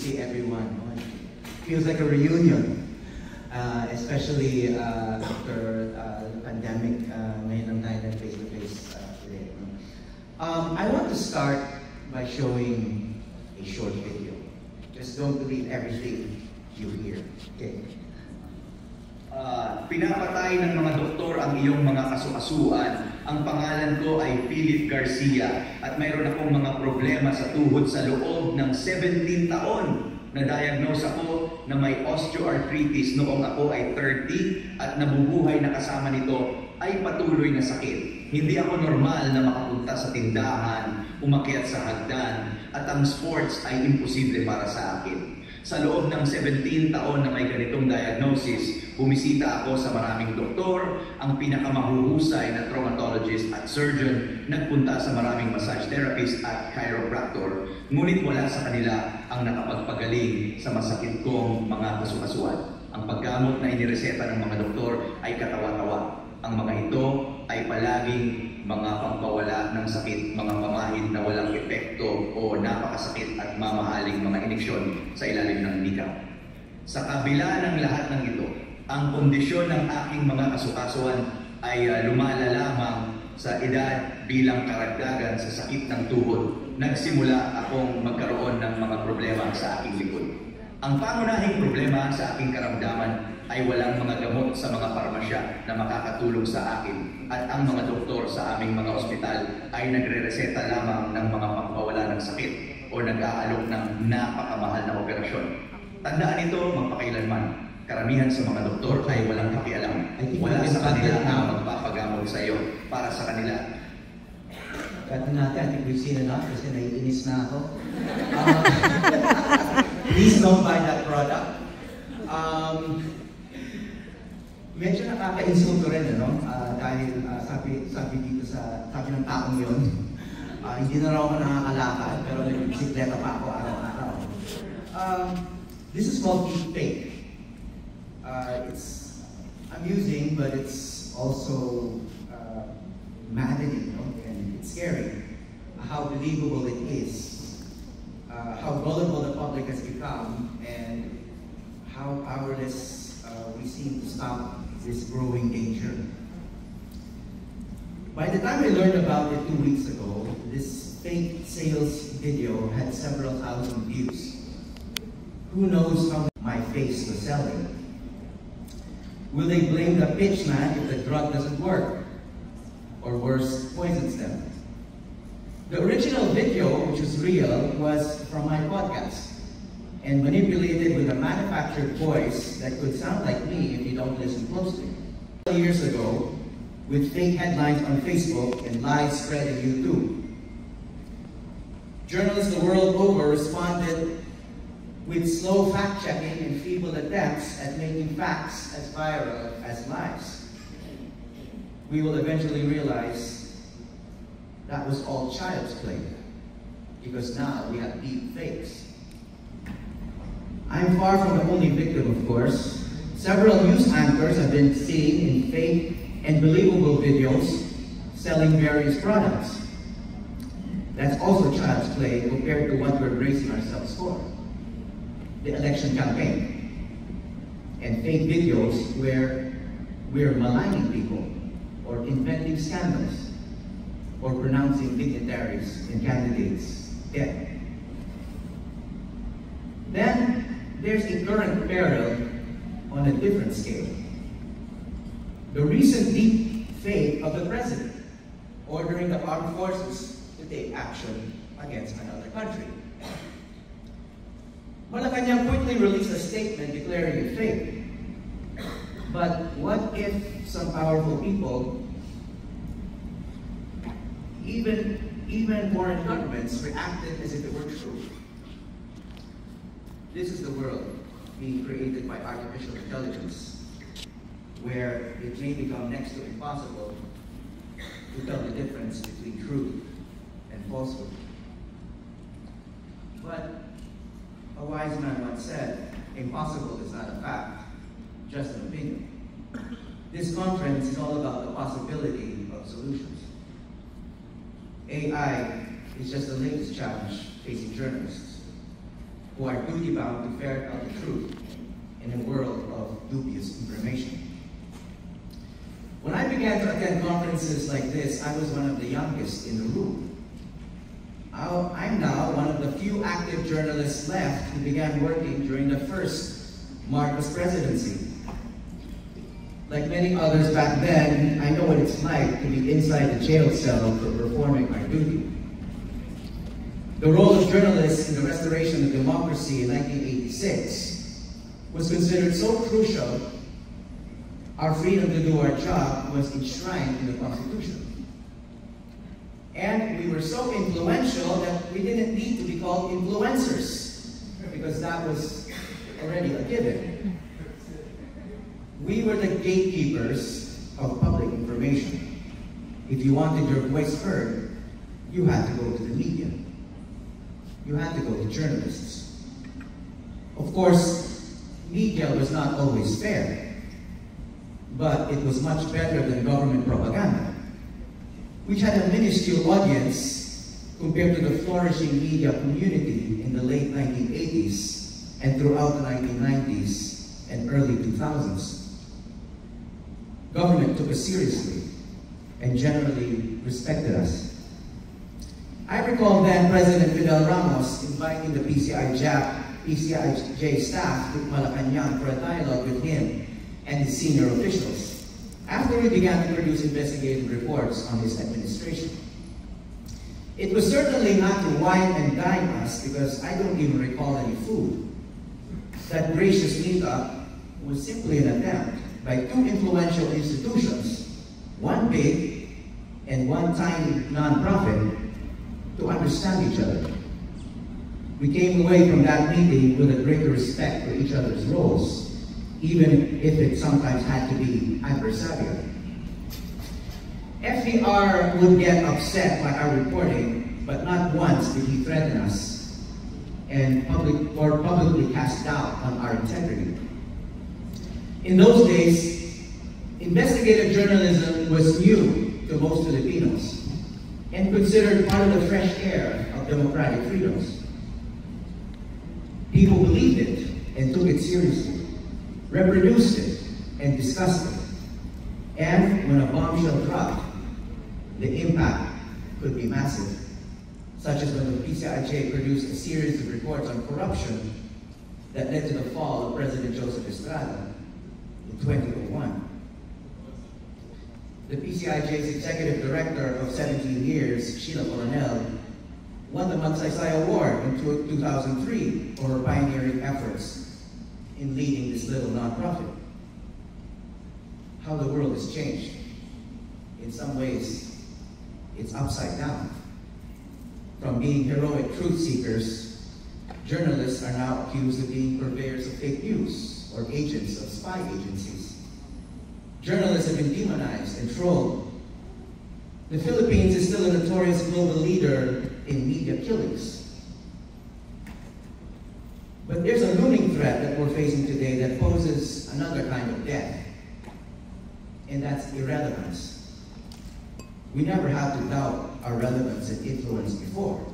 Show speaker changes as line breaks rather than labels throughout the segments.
see everyone. Oh, it feels like a reunion, especially after the pandemic. Ngayon lang tayo na face-to-face today. I want to start by showing a short video. Just don't believe everything you hear. Okay.
Pinapatay ng mga doktor ang iyong mga kasukasuan. Ang pangalan ko ay Philip Garcia at mayroon akong mga problema sa tuhod sa loob ng 17 taon. Na-diagnose ako na may osteoarthritis noong ako ay 30 at nabubuhay na kasama nito ay patuloy na sakit. Hindi ako normal na makapunta sa tindahan, umakyat sa hagdan at ang sports ay imposible para sa akin. Sa loob ng 17 taon na may ganitong diagnosis, bumisita ako sa maraming doktor, ang pinakamahuhusay na traumatologist at surgeon, nagpunta sa maraming massage therapist at chiropractor, ngunit wala sa kanila ang nakapagpagaling sa masakit kong mga kasukasuan. Ang paggamot na inireseta ng mga doktor ay katawa-tawa. Ang mga ito ay palaging mga pampawala ng sakit, mga pamahid na walang epekto o napakasakit at mamahaling mga iniksyon sa ilalim ng likha. Sa kabila ng lahat ng ito, ang kondisyon ng aking mga kasukasuan ay lumala lamang sa edad bilang karagdagan sa sakit ng tuhod. Nagsimula akong magkaroon ng mga problema sa aking likod. Ang pangunahing problema sa aking karamdaman ay walang mga gamot sa mga parmasya na makakatulong sa akin at ang mga doktor sa aming mga ospital ay nagre-reseta lamang ng mga pampawala ng sakit o nag-aalok ng napakamahal na operasyon. Tandaan ito magpakailanman. Karamihan sa mga doktor ay walang pakialam. Wala sa kanila na magpapagamot sa iyo para sa kanila.
Kaya natin, I think we've seen enough kasi naiinis na ako. Please don't buy that product. Medyo nakaka-insulto rin, ano? Dahil sabi dito sabi ng taong yun, hindi na raw ako nakakalakad, pero nag-bisikleta pa ako araw-araw. This is called deepfake. It's amusing, but it's also maddening, no? And it's scary how believable it is, how gullible the public has become, and how powerless we seem to stop this growing danger. By the time I learned about it 2 weeks ago, this fake sales video had several thousand views. Who knows how my face was selling? Will they blame the pitch man if the drug doesn't work? Or worse, poisons them? The original video, which was real, was from my podcast and manipulated with a manufactured voice that could sound like me if you don't listen closely. Years ago, with fake headlines on Facebook and lies spread on YouTube. Journalists the world over responded with slow fact-checking and feeble attempts at making facts as viral as lies. We will eventually realize that was all child's play, because now we have deep fakes. I'm far from the only victim, of course. Several news anchors have been seen in fake and believable videos selling various products. That's also child's play compared to what we're bracing ourselves for. The election campaign. And fake videos where we're maligning people or inventing scandals or pronouncing dignitaries and candidates dead. Then, there's a current peril on a different scale. The recent deep fake of the president ordering the armed forces to take action against another country. Malacanang quickly released a statement declaring it fake. But what if some powerful people, even foreign governments, reacted as if it were true? This is the world being created by artificial intelligence, where it may become next to impossible to tell the difference between truth and falsehood. But a wise man once said, impossible is not a fact, just an opinion. This conference is all about the possibility of solutions. AI is just the latest challenge facing journalists. who are duty-bound to ferret out the truth in a world of dubious information. When I began to attend conferences like this, I was one of the youngest in the room. I'm now one of the few active journalists left who began working during the first Marcos presidency. Like many others back then, I know what it's like to be inside the jail cell for performing our duty. The role of journalists in the restoration of democracy in 1986 was considered so crucial, our freedom to do our job was enshrined in the Constitution. And we were so influential that we didn't need to be called influencers, because that was already a given. We were the gatekeepers of public information. If you wanted your voice heard, you had to go to the media. You had to go to journalists. Of course, media was not always fair, but it was much better than government propaganda, which had a minuscule audience compared to the flourishing media community in the late 1980s and throughout the 1990s and early 2000s. Government took us seriously and generally respected us. I recall then President Fidel Ramos inviting the PCIJ staff to Malacanang for a dialogue with him and his senior officials, after we began to produce investigative reports on his administration. It was certainly not to wine and dine us, because I don't even recall any food. That gracious meetup was simply an attempt by two influential institutions, one big and one tiny nonprofit, to understand each other. We came away from that meeting with a greater respect for each other's roles, even if it sometimes had to be adversarial. FDR would get upset by our reporting, but not once did he threaten us and publicly cast doubt on our integrity. In those days, investigative journalism was new to most Filipinos and considered part of the fresh air of democratic freedoms. People believed it and took it seriously, reproduced it and discussed it. And when a bombshell dropped, the impact could be massive, such as when the PCIJ produced a series of reports on corruption that led to the fall of President Joseph Estrada in 2001. The PCIJ's executive director of 17 years, Sheila Coronel, won the Magsaysay Award in 2003 for her pioneering efforts in leading this little nonprofit. How the world has changed. In some ways, it's upside down. From being heroic truth seekers, journalists are now accused of being purveyors of fake news or agents of spy agencies. Journalists have been demonized and trolled. The Philippines is still a notorious global leader in media killings. But there's a looming threat that we're facing today that poses another kind of death, and that's irrelevance. We never had to doubt our relevance and influence before.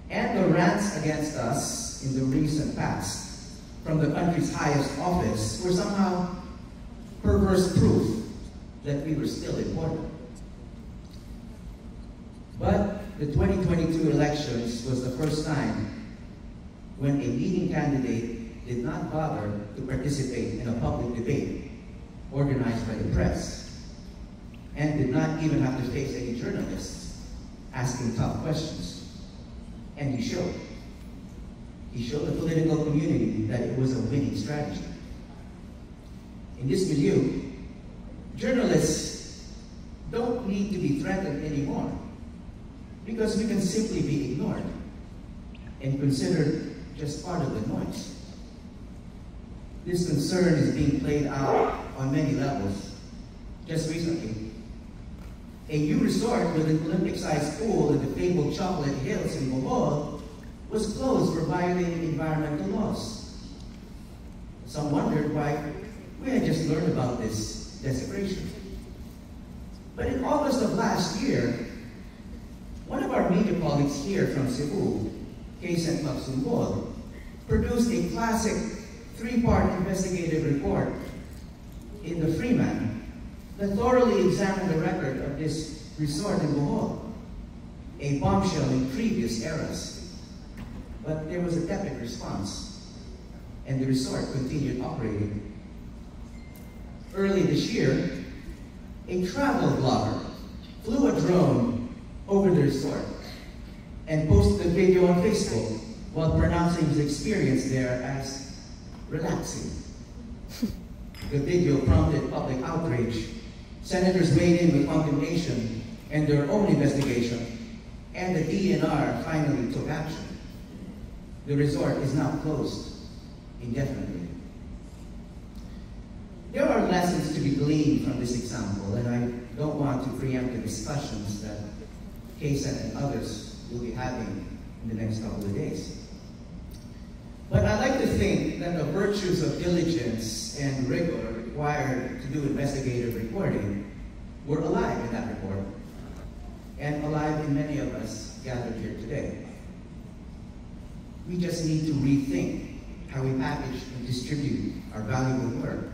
And the rants against us in the recent past from the country's highest office were somehow perverse proof that we were still important. But the 2022 elections was the first time when a leading candidate did not bother to participate in a public debate organized by the press, and did not even have to face any journalists asking tough questions. And he showed. He showed the political community that it was a winning strategy. In this milieu, journalists don't need to be threatened anymore, because we can simply be ignored and considered just part of the noise. This concern is being played out on many levels. Just recently, a new resort with an Olympic-sized pool in the fabled Chocolate Hills in Bohol was closed for violating environmental laws. Some wondered why we had just learned about this desecration. But in August of last year, one of our media colleagues here from Cebu, Kaysen Magsumbol, produced a classic three-part investigative report in the Freeman that thoroughly examined the record of this resort in Bohol, a bombshell in previous eras. But there was a tepid response, and the resort continued operating. Early this year, a travel blogger flew a drone over the resort and posted a video on Facebook while pronouncing his experience there as relaxing. The video prompted public outrage. Senators weighed in with condemnation and their own investigation, and the DNR finally took action. The resort is now closed indefinitely. There are lessons to be gleaned from this example, and I don't want to preempt the discussions that KSAT and others will be having in the next couple of days. But I like to think that the virtues of diligence and rigor required to do investigative reporting were alive in that report, and alive in many of us gathered here today. We just need to rethink how we package and distribute our valuable work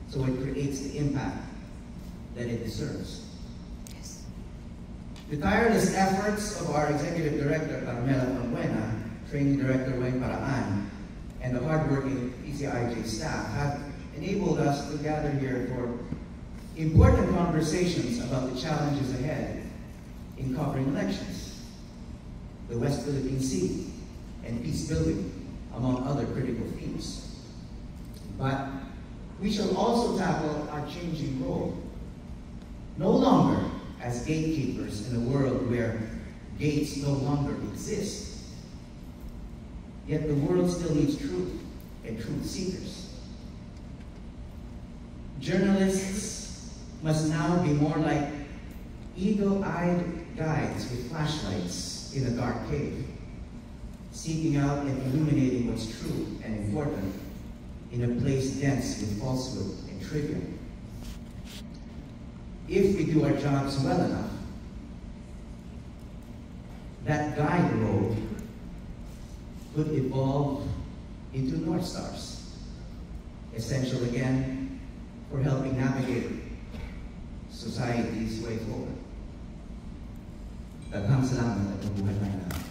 so it creates the impact that it deserves.
Yes.
The tireless efforts of our Executive Director, Carmela Conbuena, Training Director, Wayne Paraan, and the hardworking PCIJ staff have enabled us to gather here for important conversations about the challenges ahead in covering elections, the West Philippine Sea, and peace building, among other critical themes. But we shall also tackle our changing role, no longer as gatekeepers in a world where gates no longer exist. Yet the world still needs truth and truth seekers. Journalists must now be more like eagle-eyed guides with flashlights in a dark cave, seeking out and illuminating what's true and important in a place dense with falsehood and trivia. If we do our jobs well enough, that guide role could evolve into North Stars, essential again for helping navigate society's way forward. Daghang salamat at mabuhay tayo.